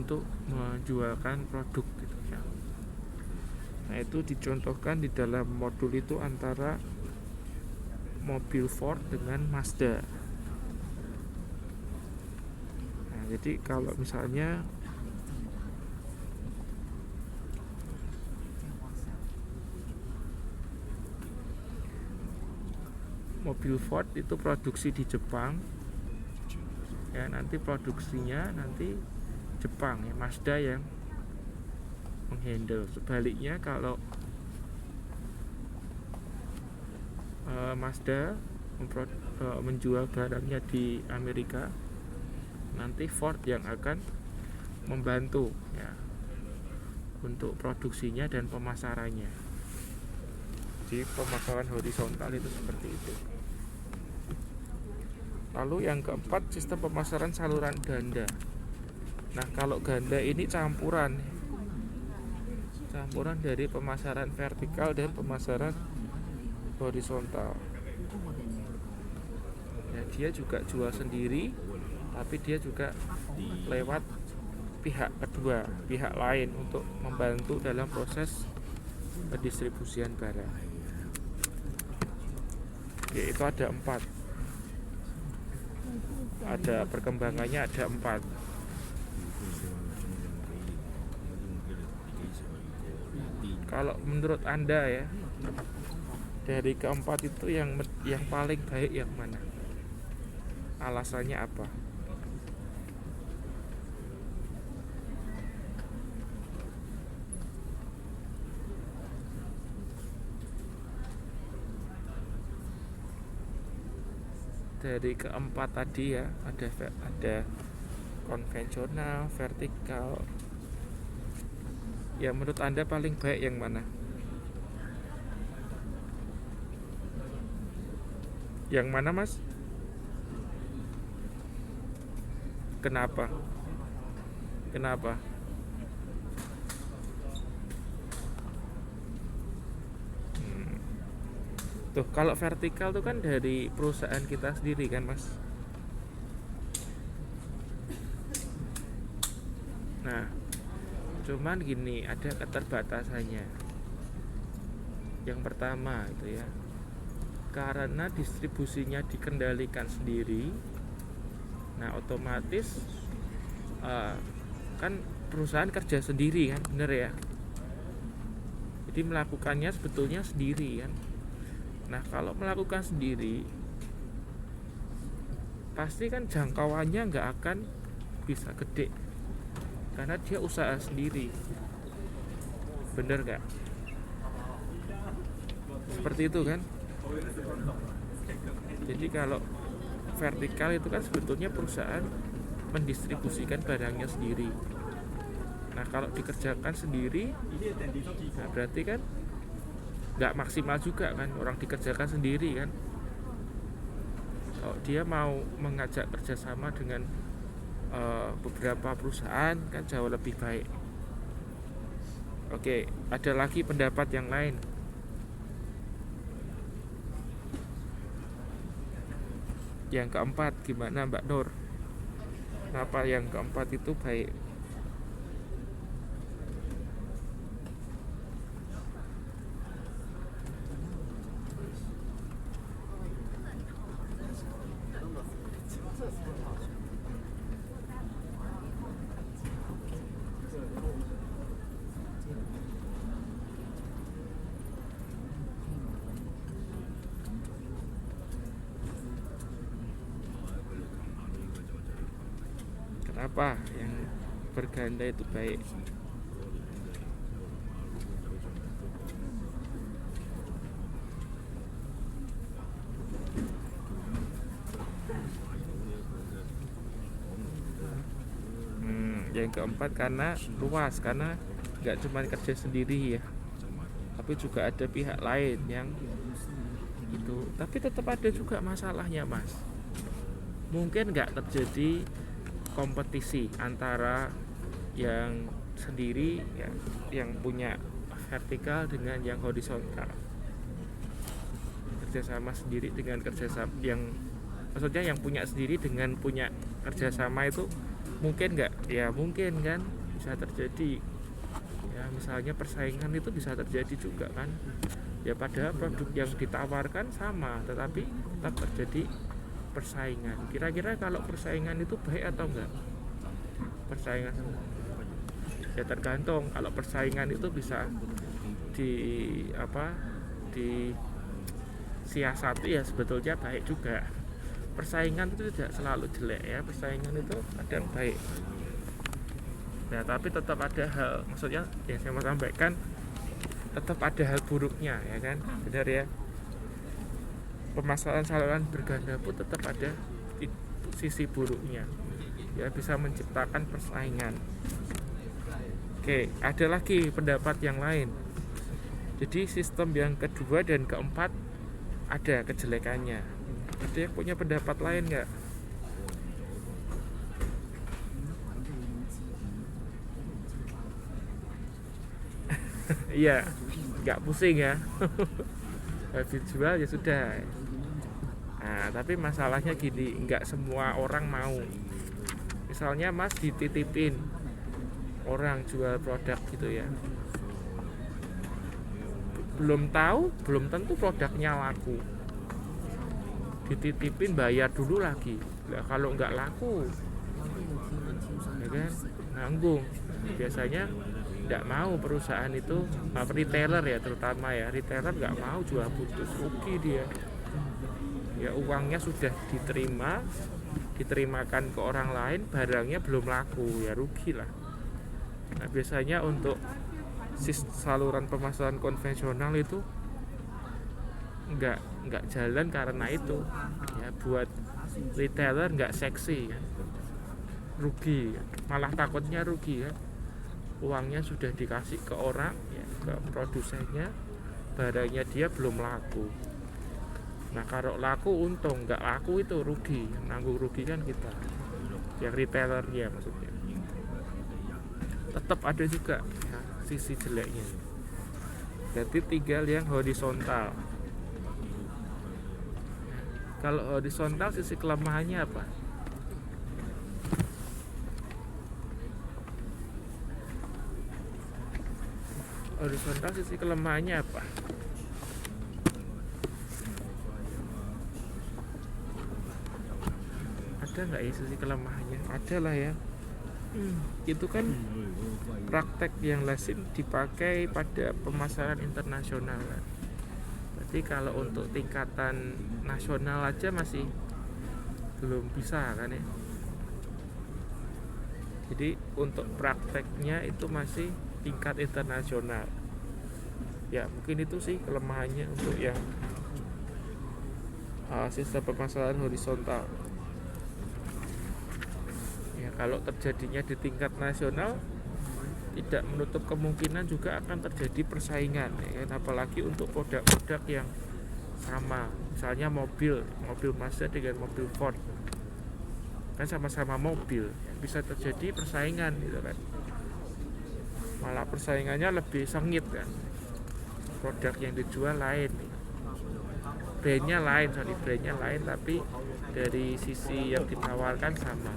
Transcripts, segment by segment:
untuk menjualkan produk gitu ya. Nah itu dicontohkan di dalam modul itu antara mobil Ford dengan Mazda. Nah jadi kalau misalnya mobil Ford itu produksi di Jepang ya, nanti produksinya nanti Jepang ya, Mazda yang menghandle. Sebaliknya kalau Mazda menjual barangnya di Amerika, nanti Ford yang akan membantu ya untuk produksinya dan pemasarannya. Jadi pemasaran horizontal itu seperti itu. Lalu yang keempat, sistem pemasaran saluran ganda. Nah kalau ganda ini campuran dari pemasaran vertikal dan pemasaran horizontal ya, dia juga jual sendiri tapi dia juga lewat pihak kedua, pihak lain untuk membantu dalam proses pendistribusian barang. Yaitu ada 4, ada perkembangannya ada 4. Kalau menurut Anda ya, dari keempat itu yang paling baik yang mana? Alasannya apa? Dari keempat tadi ya, ada konvensional, vertikal. Ya menurut Anda paling baik yang mana? Yang mana Mas? Kenapa? Tuh kalau vertikal tuh kan dari perusahaan kita sendiri kan Mas. Nah cuman gini, ada keterbatasannya. Yang pertama itu ya, karena distribusinya dikendalikan sendiri, nah otomatis kan perusahaan kerja sendiri kan, bener ya. Jadi melakukannya sebetulnya sendiri kan. Nah kalau melakukan sendiri, pasti kan jangkauannya nggak akan bisa gede, karena dia usaha sendiri, bener nggak? Seperti itu kan. Jadi kalau vertikal itu kan sebetulnya perusahaan mendistribusikan barangnya sendiri. Nah kalau dikerjakan sendiri, nah berarti kan nggak maksimal juga kan, orang dikerjakan sendiri kan. Kalau dia mau mengajak kerjasama dengan beberapa perusahaan kan jauh lebih baik. Oke, ada lagi pendapat yang lain. Yang keempat gimana Mbak Nur? Kenapa yang keempat itu baik? Kenapa yang berganda itu baik? Yang keempat karena luas, karena nggak cuma kerja sendiri ya, tapi juga ada pihak lain yang itu. Tapi tetap ada juga masalahnya Mas. Mungkin nggak terjadi kompetisi antara yang sendiri ya, yang punya vertikal dengan yang horizontal. Kerjasama sendiri dengan kerjasama yang, maksudnya yang punya sendiri dengan punya kerjasama itu Mungkin nggak? Ya mungkin kan, bisa terjadi. Ya misalnya persaingan itu bisa terjadi juga kan. Ya padahal produk yang ditawarkan sama, tetapi tetap terjadi persaingan. Kira-kira kalau persaingan itu baik atau enggak? Persaingan ya tergantung. Kalau persaingan itu bisa di di siasati, ya sebetulnya baik juga. Persaingan itu tidak selalu jelek ya, persaingan itu kadang baik. Nah tapi tetap ada hal, maksudnya yang saya mau sampaikan, tetap ada hal buruknya ya kan, benar ya. Pemasaran saluran berganda pun tetap ada sisi buruknya, ya bisa menciptakan persaingan. Oke, ada lagi pendapat yang lain. Jadi sistem yang kedua dan keempat ada kejelekannya. Ada yang punya pendapat lain nggak? Iya, nggak pusing ya. Habis jual ya sudah. Nah, tapi masalahnya gini, nggak semua orang mau. Misalnya Mas dititipin orang jual produk gitu ya, belum tahu, belum tentu produknya laku. Dititipin bayar dulu lagi. Nah, kalau nggak laku, ya kan, nanggung. Biasanya nggak mau perusahaan itu, retailer ya terutama ya, retailer nggak mau jual putus, rugi dia. Ya uangnya sudah diterimakan ke orang lain, barangnya belum laku, ya rugi lah. Nah biasanya untuk saluran pemasaran konvensional itu nggak jalan karena itu ya, buat retailer nggak seksi ya. Rugi ya. Malah takutnya rugi ya, uangnya sudah dikasih ke orang ya, ke produsennya, barangnya dia belum laku. Nah kalau laku untung, nggak laku itu rugi, nanggung rugi kan kita, yang retailernya maksudnya. Tetap ada juga ya, sisi jeleknya. Jadi tinggal yang horizontal. Kalau horizontal sisi kelemahannya apa? Horizontal sisi kelemahannya apa? Ada nggak ya sisi kelemahannya? Ada lah ya. Itu kan praktek yang lazim dipakai pada pemasaran internasional kan. Berarti kalau untuk tingkatan nasional aja masih belum bisa kan ya. Jadi untuk prakteknya itu masih tingkat internasional. Ya mungkin itu sih kelemahannya untuk yang sistem pemasaran horizontal. Ya kalau terjadinya di tingkat nasional, tidak menutup kemungkinan juga akan terjadi persaingan ya, apalagi untuk produk-produk yang sama. Misalnya mobil Mazda dengan mobil Ford, kan sama-sama mobil, bisa terjadi persaingan gitu kan. Malah persaingannya lebih sengit kan, produk yang dijual lain, brandnya lain, tapi dari sisi yang ditawarkan sama.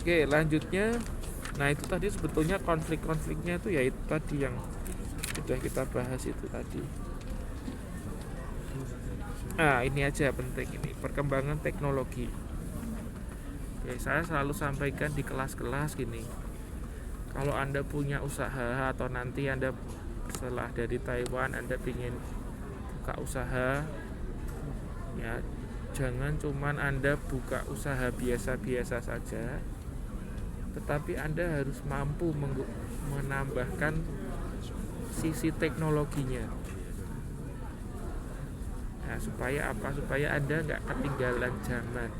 Oke, lanjutnya, nah itu tadi sebetulnya konflik-konfliknya itu ya itu tadi yang sudah kita bahas itu tadi. Nah ini aja penting, ini perkembangan teknologi. Oke, saya selalu sampaikan di kelas-kelas gini, kalau Anda punya usaha atau nanti Anda setelah dari Taiwan Anda ingin buka usaha, ya jangan cuman Anda buka usaha biasa-biasa saja, tetapi Anda harus mampu menambahkan sisi teknologinya. Nah, supaya apa? Supaya Anda nggak ketinggalan zaman,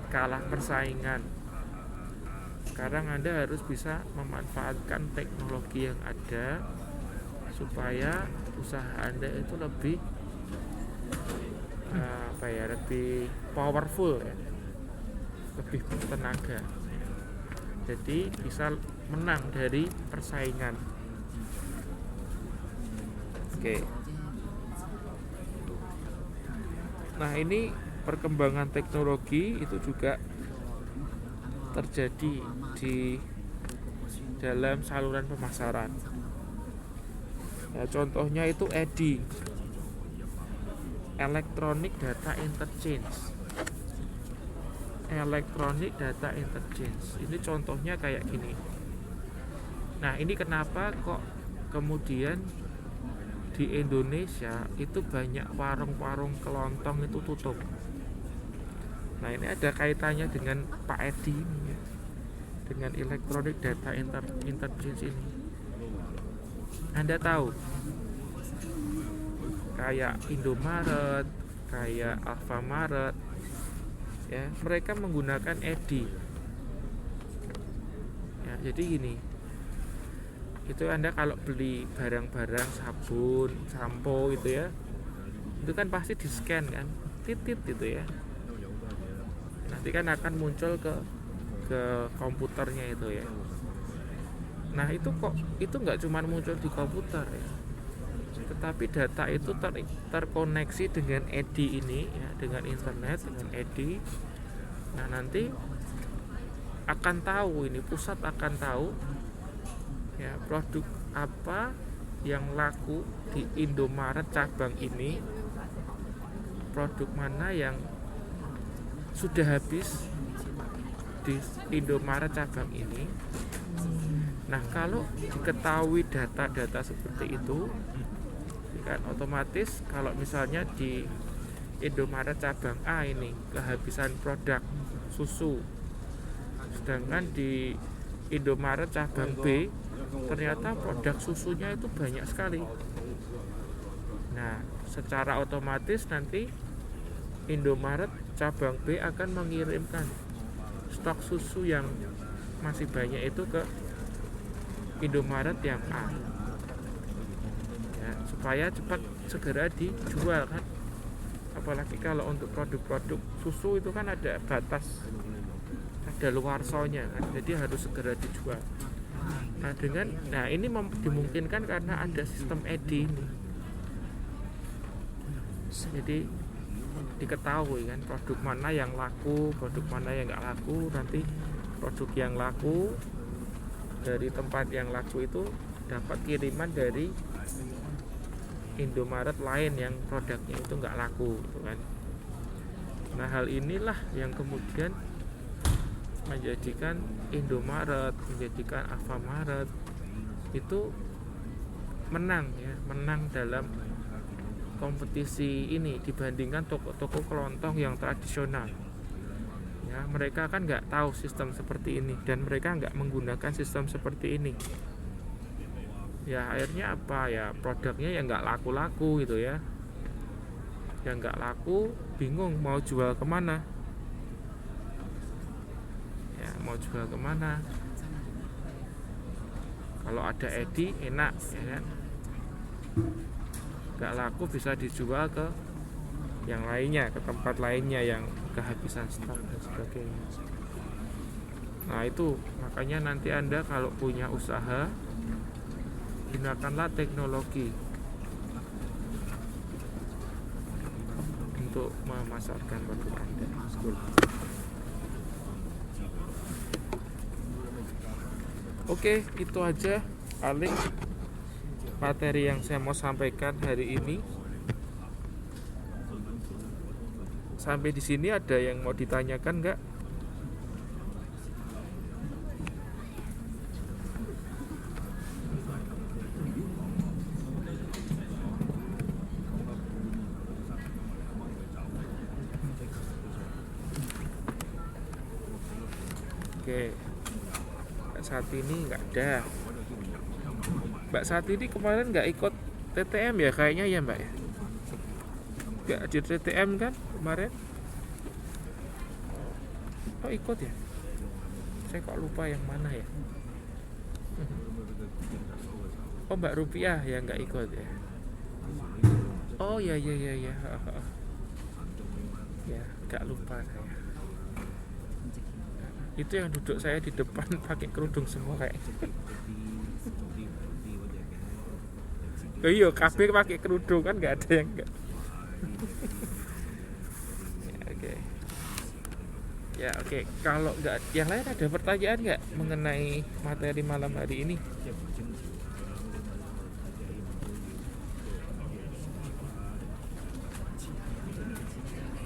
kalah persaingan. Sekarang Anda harus bisa memanfaatkan teknologi yang ada supaya usaha Anda itu lebih lebih powerful ya, lebih bertenaga. Jadi bisa menang dari persaingan. Oke. Nah, ini perkembangan teknologi itu juga terjadi di dalam saluran pemasaran. Ya, contohnya itu EDI, Electronic Data Interchange. Electronic Data Interchange. Ini contohnya kayak gini. Nah, ini kenapa kok kemudian di Indonesia itu banyak warung-warung kelontong itu tutup. Nah, ini ada kaitannya dengan Pak Edi ini ya, dengan Electronic Data Interchange ini. Anda tahu kayak Indomaret, kayak Alfamaret ya, mereka menggunakan EDI ya. Jadi gini, itu Anda kalau beli barang-barang sabun, sampo gitu ya, itu kan pasti di scan kan, titit gitu ya, nanti kan akan muncul ke komputernya itu ya. Nah, itu kok itu nggak cuma muncul di komputer ya, tetapi data itu terkoneksi dengan EDI ini ya, dengan internet, dengan EDI. Nah, nanti akan tahu, ini pusat akan tahu ya, produk apa yang laku di Indomaret cabang ini, produk mana yang sudah habis di Indomaret cabang ini. Nah, kalau diketahui data-data seperti itu kan otomatis kalau misalnya di Indomaret cabang A ini kehabisan produk susu, sedangkan di Indomaret cabang B ternyata produk susunya itu banyak sekali. Nah, secara otomatis nanti Indomaret cabang B akan mengirimkan stok susu yang masih banyak itu ke Indomaret yang A ya, supaya cepat segera dijual kan. Apalagi kalau untuk produk-produk susu itu kan ada batas, ada luarsonya kan, jadi harus segera dijual. Nah, ini dimungkinkan karena ada sistem EDI ini. Jadi diketahui kan produk mana yang laku, produk mana yang nggak laku. Nanti produk yang laku dari tempat yang laku itu dapat kiriman dari Indomaret lain yang produknya itu nggak laku gitu kan. Nah, hal inilah yang kemudian menjadikan Indomaret, menjadikan Alfamaret itu menang ya, menang dalam kompetisi ini dibandingkan toko-toko kelontong yang tradisional ya. Mereka kan nggak tahu sistem seperti ini dan mereka nggak menggunakan sistem seperti ini ya. Akhirnya apa ya, produknya yang nggak laku-laku gitu ya, yang nggak laku, bingung mau jual kemana ya, mau jual kemana. Kalau ada EDI enak ya kan, nggak laku bisa dijual ke yang lainnya, ke tempat lainnya yang kehabisan stok dan sebagainya. Nah, itu makanya nanti Anda kalau punya usaha, gunakanlah teknologi untuk memasarkan produk Anda. Oke, itu aja paling materi yang saya mau sampaikan hari ini. Sampai di sini ada yang mau ditanyakan nggak? Oke, Mbak Satini nggak ada. Mbak Satini kemarin nggak ikut TTM ya kayaknya ya Mbak ya? Nggak di TTM kan kemarin? Oh, ikut ya? Saya kok lupa yang mana ya? Oh, Mbak Rupiah ya nggak ikut ya? Oh ya. Ya, nggak lupa saya. Itu yang duduk saya di depan pakai kerudung semua kayak. Oh iya, kabeh pakai kerudung kan, nggak ada yang nggak. Oke. Ya oke, kalau nggak yang lain ada pertanyaan nggak mengenai materi malam hari ini?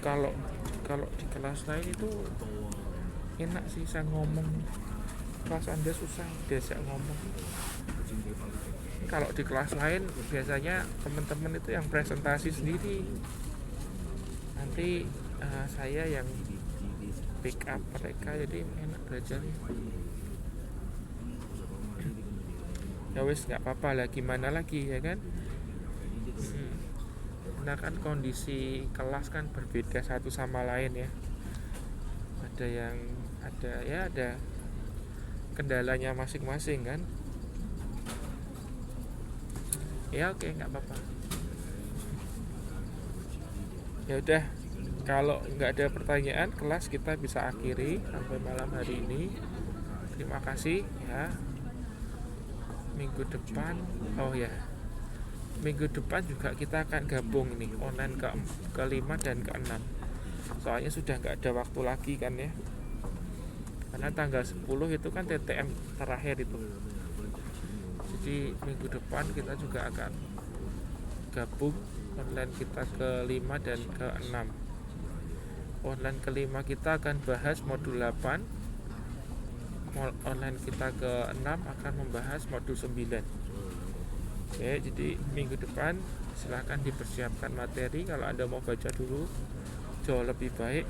Kalau kalau di kelas lain itu enak sih saya ngomong, kelas Anda susah diajak ngomong. Kalau di kelas lain biasanya teman-teman itu yang presentasi sendiri, nanti saya yang pick up mereka, jadi enak belajar. Ya wes nggak apa-apa lah, gimana lagi ya kan. Nah kan kondisi kelas kan berbeda satu sama lain ya, ada yang ada kendalanya masing-masing kan. Ya oke, nggak apa-apa. Ya udah, kalau nggak ada pertanyaan, kelas kita bisa akhiri sampai malam hari ini. Terima kasih ya. Minggu depan, minggu depan juga kita akan gabung nih online ke-5 dan ke-6. Soalnya sudah nggak ada waktu lagi kan ya. Karena tanggal 10 itu kan TTM terakhir itu. Jadi minggu depan kita juga akan gabung online kita ke-5 dan ke-6. Online ke-5 kita akan bahas modul 8. Online kita ke-6 akan membahas modul 9. Oke, jadi minggu depan silahkan dipersiapkan materi. Kalau Anda mau baca dulu jauh lebih baik.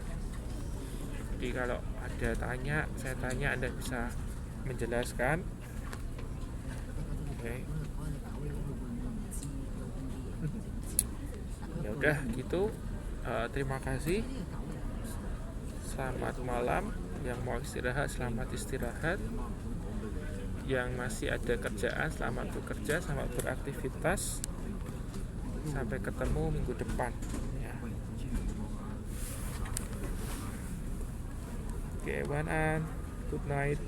Jadi kalau ada saya tanya Anda bisa menjelaskan. Oke. Ya udah gitu. Terima kasih. Selamat malam. Yang mau istirahat selamat istirahat. Yang masih ada kerjaan selamat bekerja, selamat beraktivitas. Sampai ketemu minggu depan ya. Oke, good night.